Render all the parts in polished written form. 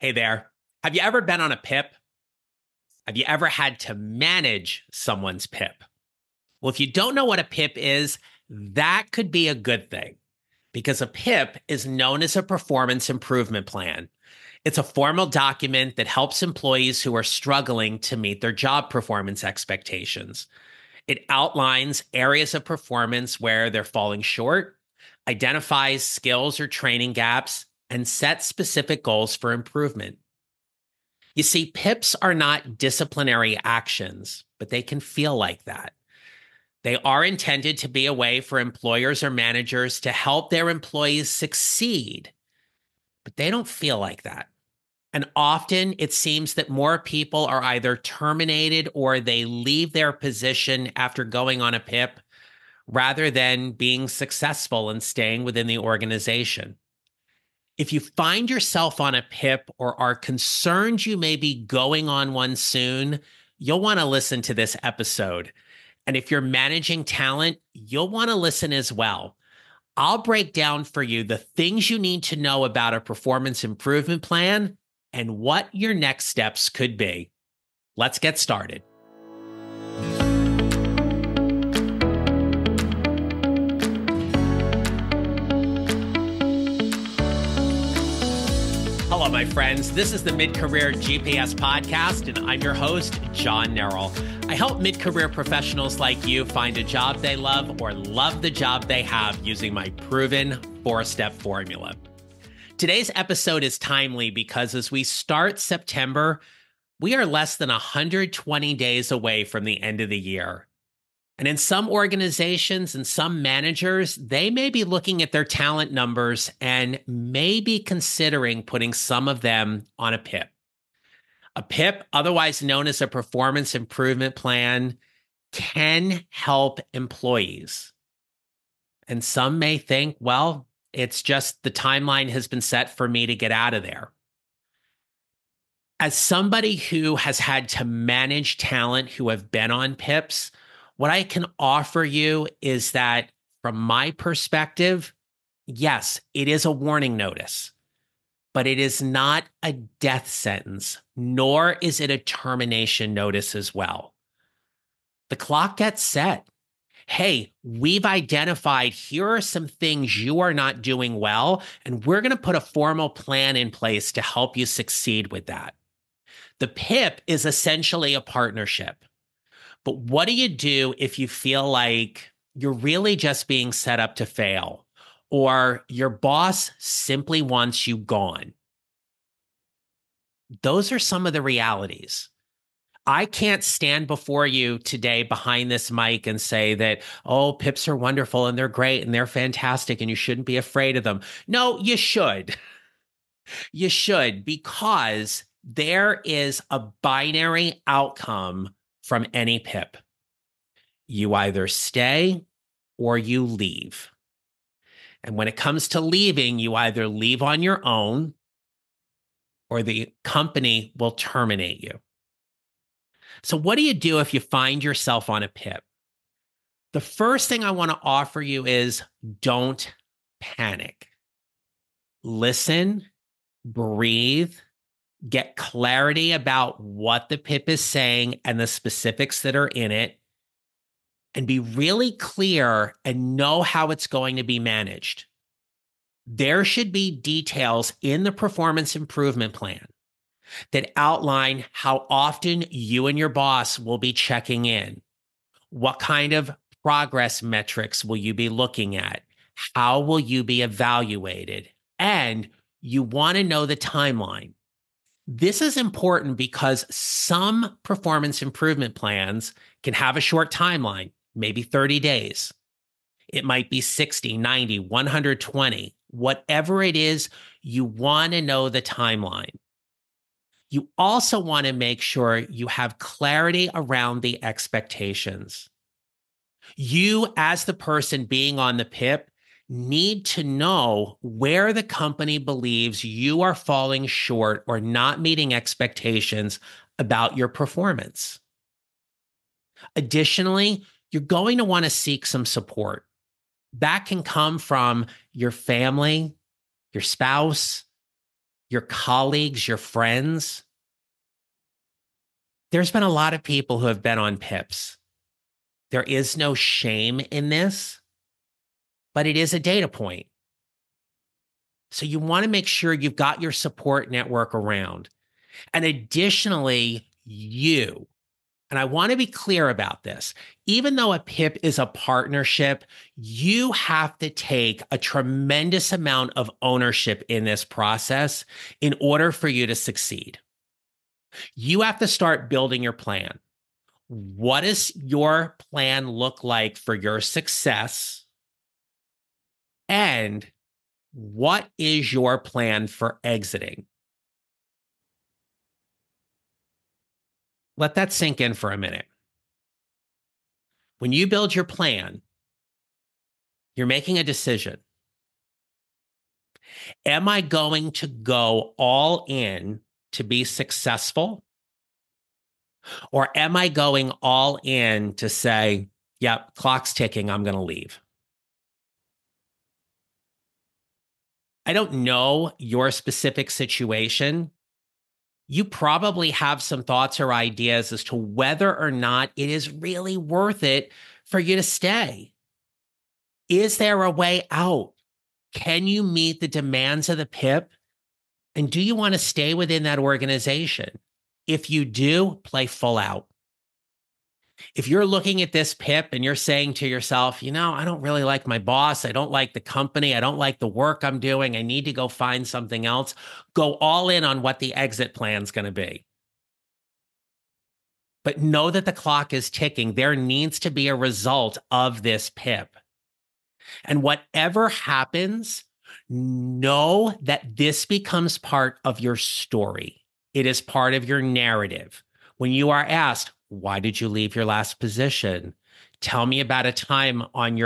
Hey there. Have you ever been on a PIP? Have you ever had to manage someone's PIP? Well, if you don't know what a PIP is, that could be a good thing because a PIP is known as a performance improvement plan. It's a formal document that helps employees who are struggling to meet their job performance expectations. It outlines areas of performance where they're falling short, identifies skills or training gaps, and sets specific goals for improvement. You see, PIPs are not disciplinary actions, but they can feel like that. They are intended to be a way for employers or managers to help their employees succeed, but they don't feel like that. And often it seems that more people are either terminated or they leave their position after going on a PIP rather than being successful and staying within the organization. If you find yourself on a PIP or are concerned you may be going on one soon, you'll want to listen to this episode. And if you're managing talent, you'll want to listen as well. I'll break down for you the things you need to know about a performance improvement plan and what your next steps could be. Let's get started. Hello, my friends. This is the Mid-Career GPS podcast, and I'm your host, John Nerrill. I help mid-career professionals like you find a job they love or love the job they have using my proven four-step formula. Today's episode is timely because as we start September, we are less than 120 days away from the end of the year. And in some organizations and some managers, they may be looking at their talent numbers and may be considering putting some of them on a PIP. A PIP, otherwise known as a performance improvement plan, can help employees. And some may think, well, it's just the timeline has been set for me to get out of there. As somebody who has had to manage talent who have been on PIPs, what I can offer you is that from my perspective, yes, it is a warning notice, but it is not a death sentence, nor is it a termination notice as well. The clock gets set. Hey, we've identified here are some things you are not doing well, and we're going to put a formal plan in place to help you succeed with that. The PIP is essentially a partnership. But what do you do if you feel like you're really just being set up to fail, or your boss simply wants you gone? Those are some of the realities. I can't stand before you today behind this mic and say that, oh, PIPs are wonderful and they're great and they're fantastic and you shouldn't be afraid of them. No, you should. You should, because there is a binary outcome from any PIP. You either stay or you leave. And when it comes to leaving, you either leave on your own or the company will terminate you. So what do you do if you find yourself on a PIP? The first thing I want to offer you is don't panic. Listen, breathe, get clarity about what the PIP is saying and the specifics that are in it, and be really clear and know how it's going to be managed. There should be details in the performance improvement plan that outline how often you and your boss will be checking in. What kind of progress metrics will you be looking at? How will you be evaluated? And you want to know the timeline. This is important because some performance improvement plans can have a short timeline, maybe 30 days. It might be 60, 90, 120. Whatever it is, you want to know the timeline. You also want to make sure you have clarity around the expectations. You, as the person being on the PIP, need to know where the company believes you are falling short or not meeting expectations about your performance. Additionally, you're going to want to seek some support. That can come from your family, your spouse, your colleagues, your friends. There's been a lot of people who have been on PIPs. There is no shame in this, but it is a data point. So you want to make sure you've got your support network around. And additionally, and I want to be clear about this, even though a PIP is a partnership, you have to take a tremendous amount of ownership in this process in order for you to succeed. You have to start building your plan. What does your plan look like for your success? And what is your plan for exiting? Let that sink in for a minute. When you build your plan, you're making a decision. Am I going to go all in to be successful? Or am I going all in to say, yep, clock's ticking, I'm going to leave? I don't know your specific situation. You probably have some thoughts or ideas as to whether or not it is really worth it for you to stay. Is there a way out? Can you meet the demands of the PIP? And do you want to stay within that organization? If you do, play full out. If you're looking at this PIP and you're saying to yourself, I don't really like my boss. I don't like the company. I don't like the work I'm doing. I need to go find something else. Go all in on what the exit plan is going to be. But know that the clock is ticking. There needs to be a result of this PIP. And whatever happens, know that this becomes part of your story. It is part of your narrative. When you are asked, why did you leave your last position? Tell me about a time on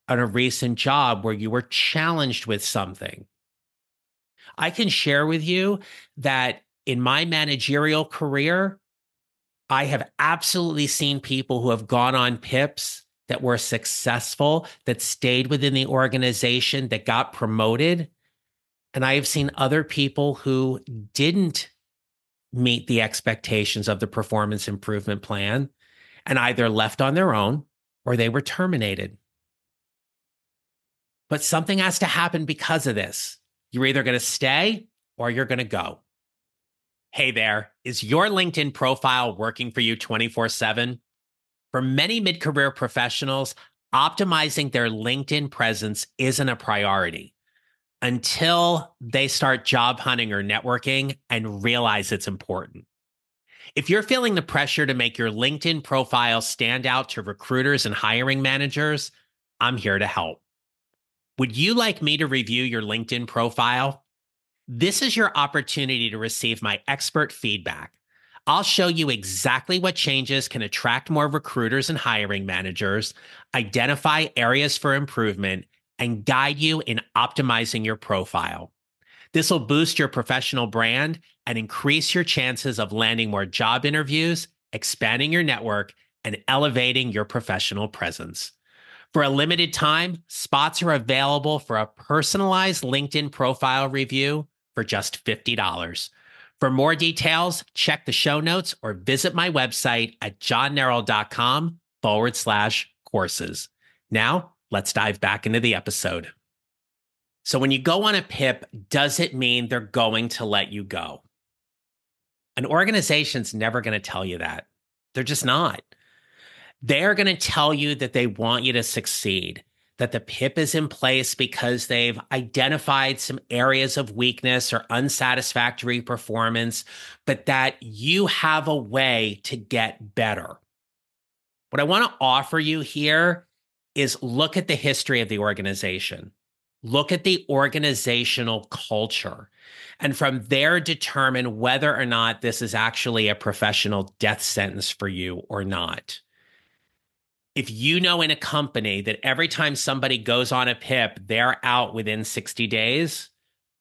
a recent job where you were challenged with something. I can share with you that in my managerial career, I have absolutely seen people who have gone on PIPs that were successful, that stayed within the organization, that got promoted. And I have seen other people who didn't meet the expectations of the performance improvement plan and either left on their own or they were terminated. But something has to happen because of this. You're either going to stay or you're going to go. Hey there, is your LinkedIn profile working for you 24/7? For many mid-career professionals, optimizing their LinkedIn presence isn't a priority until they start job hunting or networking and realize it's important. If you're feeling the pressure to make your LinkedIn profile stand out to recruiters and hiring managers, I'm here to help. Would you like me to review your LinkedIn profile? This is your opportunity to receive my expert feedback. I'll show you exactly what changes can attract more recruiters and hiring managers, identify areas for improvement, and guide you in optimizing your profile. This will boost your professional brand and increase your chances of landing more job interviews, expanding your network, and elevating your professional presence. For a limited time, spots are available for a personalized LinkedIn profile review for just $50. For more details, check the show notes or visit my website at johnneral.com/courses. Now, let's dive back into the episode. So when you go on a PIP, does it mean they're going to let you go? An organization's never going to tell you that. They're just not. They're going to tell you that they want you to succeed, that the PIP is in place because they've identified some areas of weakness or unsatisfactory performance, but that you have a way to get better. What I want to offer you here is look at the history of the organization. Look at the organizational culture. And from there, determine whether or not this is actually a professional death sentence for you or not. If you know in a company that every time somebody goes on a PIP, they're out within 60 days,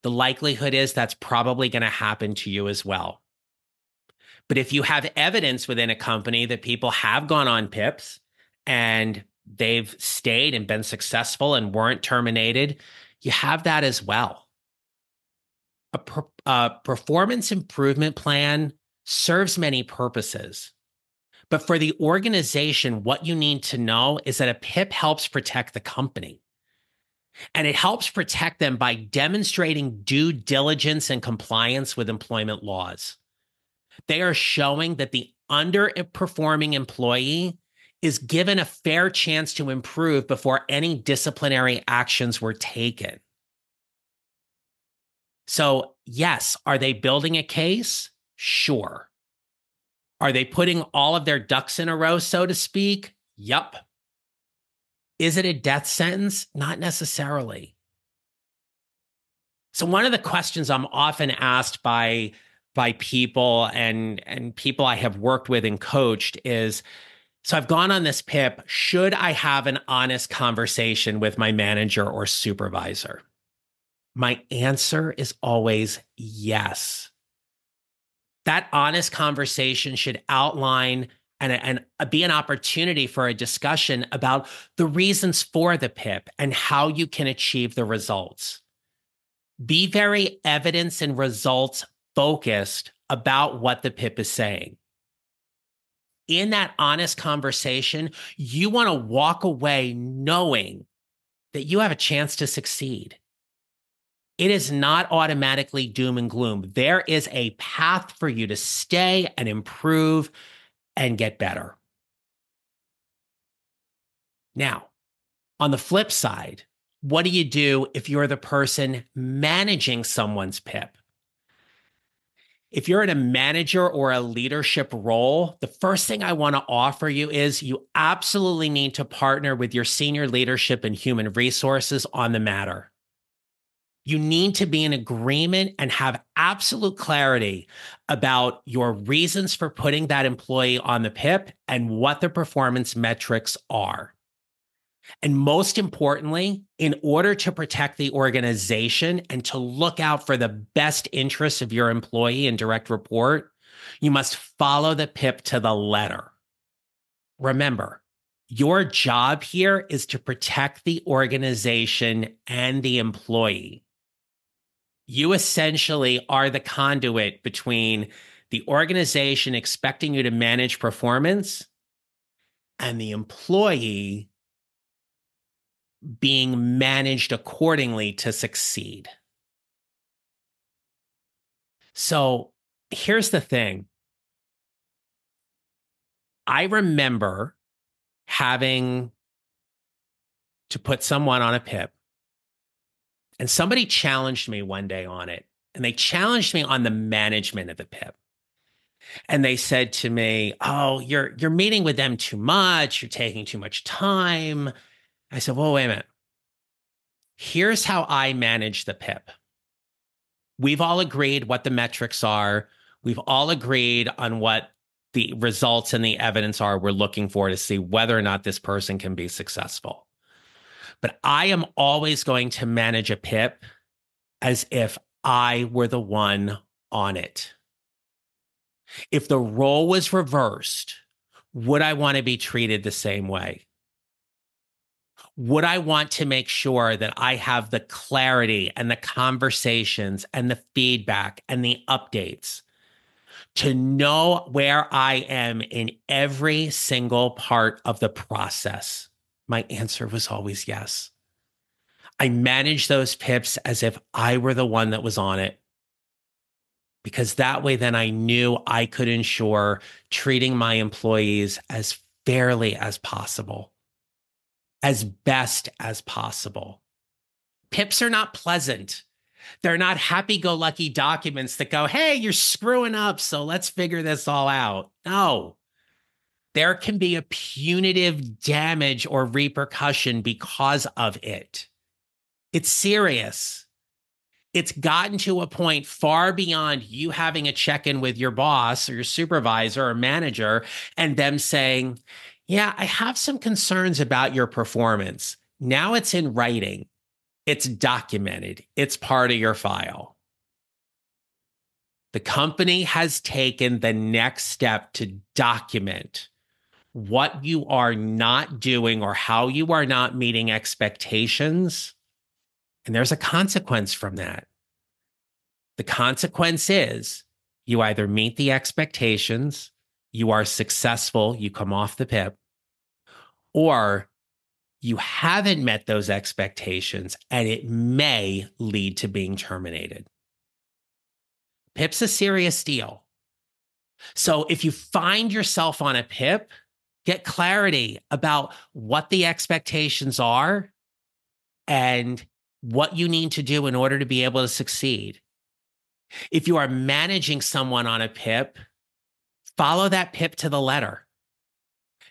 the likelihood is that's probably going to happen to you as well. But if you have evidence within a company that people have gone on PIPs and they've stayed and been successful and weren't terminated, you have that as well. A performance improvement plan serves many purposes. But for the organization, what you need to know is that a PIP helps protect the company. And it helps protect them by demonstrating due diligence and compliance with employment laws. They are showing that the underperforming employee is given a fair chance to improve before any disciplinary actions were taken. So, yes, are they building a case? Sure. Are they putting all of their ducks in a row, so to speak? Yup. Is it a death sentence? Not necessarily. So one of the questions I'm often asked by people and people I have worked with and coached is, so I've gone on this PIP, should I have an honest conversation with my manager or supervisor? My answer is always yes. That honest conversation should outline and be an opportunity for a discussion about the reasons for the PIP and how you can achieve the results. Be very evidence and results focused about what the PIP is saying. In that honest conversation, you want to walk away knowing that you have a chance to succeed. It is not automatically doom and gloom. There is a path for you to stay and improve and get better. Now, on the flip side, what do you do if you're the person managing someone's PIP? If you're in a manager or a leadership role, the first thing I want to offer you is you absolutely need to partner with your senior leadership and human resources on the matter. You need to be in agreement and have absolute clarity about your reasons for putting that employee on the PIP and what the performance metrics are. And most importantly, in order to protect the organization and to look out for the best interests of your employee and direct report, you must follow the PIP to the letter. Remember, your job here is to protect the organization and the employee. You essentially are the conduit between the organization expecting you to manage performance and the employee being managed accordingly to succeed. So here's the thing. I remember having to put someone on a PIP, and somebody challenged me one day on it. And they challenged me on the management of the PIP. And they said to me, "Oh, you're meeting with them too much. You're taking too much time." I said, "Well, wait a minute. Here's how I manage the PIP. We've all agreed what the metrics are. We've all agreed on what the results and the evidence are we're looking for to see whether or not this person can be successful. But I am always going to manage a PIP as if I were the one on it. If the role was reversed, would I want to be treated the same way? Would I want to make sure that I have the clarity and the conversations and the feedback and the updates to know where I am in every single part of the process? My answer was always yes. I managed those PIPs as if I were the one that was on it, because that way then I knew I could ensure treating my employees as fairly as possible, as best as possible. PIPs are not pleasant. They're not happy-go-lucky documents that go, "Hey, you're screwing up, so let's figure this all out." No. There can be a punitive damage or repercussion because of it. It's serious. It's gotten to a point far beyond you having a check-in with your boss or your supervisor or manager and them saying, "Yeah, I have some concerns about your performance." Now it's in writing. It's documented. It's part of your file. The company has taken the next step to document what you are not doing or how you are not meeting expectations. And there's a consequence from that. The consequence is you either meet the expectations, you are successful, you come off the PIP, or you haven't met those expectations and it may lead to being terminated. PIP's a serious deal. So if you find yourself on a PIP, get clarity about what the expectations are and what you need to do in order to be able to succeed. If you are managing someone on a PIP, follow that PIP to the letter.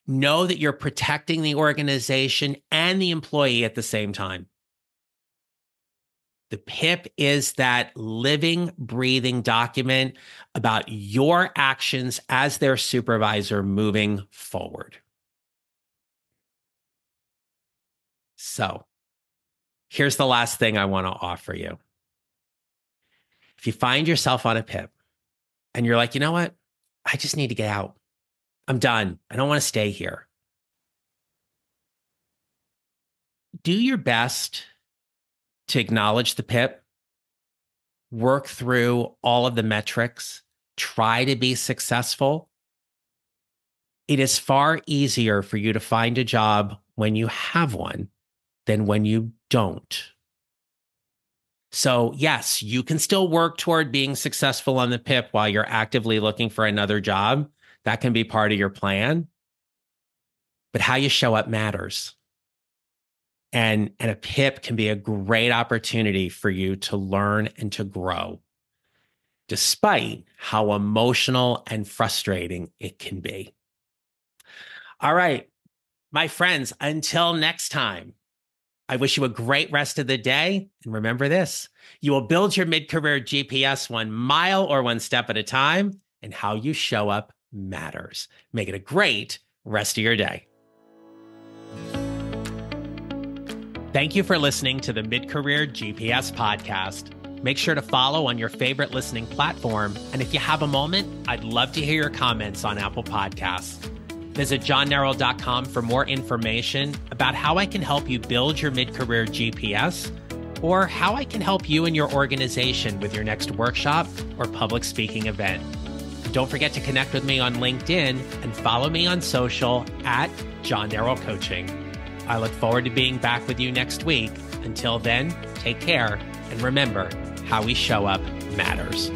Know that you're protecting the organization and the employee at the same time. The PIP is that living, breathing document about your actions as their supervisor moving forward. So, here's the last thing I want to offer you. If you find yourself on a PIP and you're like, you know what? I just need to get out. I'm done. I don't want to stay here. Do your best to acknowledge the PIP, work through all of the metrics, try to be successful. It is far easier for you to find a job when you have one than when you don't. So yes, you can still work toward being successful on the PIP while you're actively looking for another job. That can be part of your plan. But how you show up matters. And a PIP can be a great opportunity for you to learn and to grow, despite how emotional and frustrating it can be. All right, my friends, until next time, I wish you a great rest of the day. And remember this, you will build your mid-career GPS 1 mile or 1 step at a time, and how you show up matters. Make it a great rest of your day. Thank you for listening to the Mid-Career GPS podcast. Make sure to follow on your favorite listening platform. And if you have a moment, I'd love to hear your comments on Apple Podcasts. Visit johnneral.com for more information about how I can help you build your mid-career GPS, or how I can help you and your organization with your next workshop or public speaking event. Don't forget to connect with me on LinkedIn and follow me on social at John Neral Coaching. I look forward to being back with you next week. Until then, take care, and remember, how we show up matters.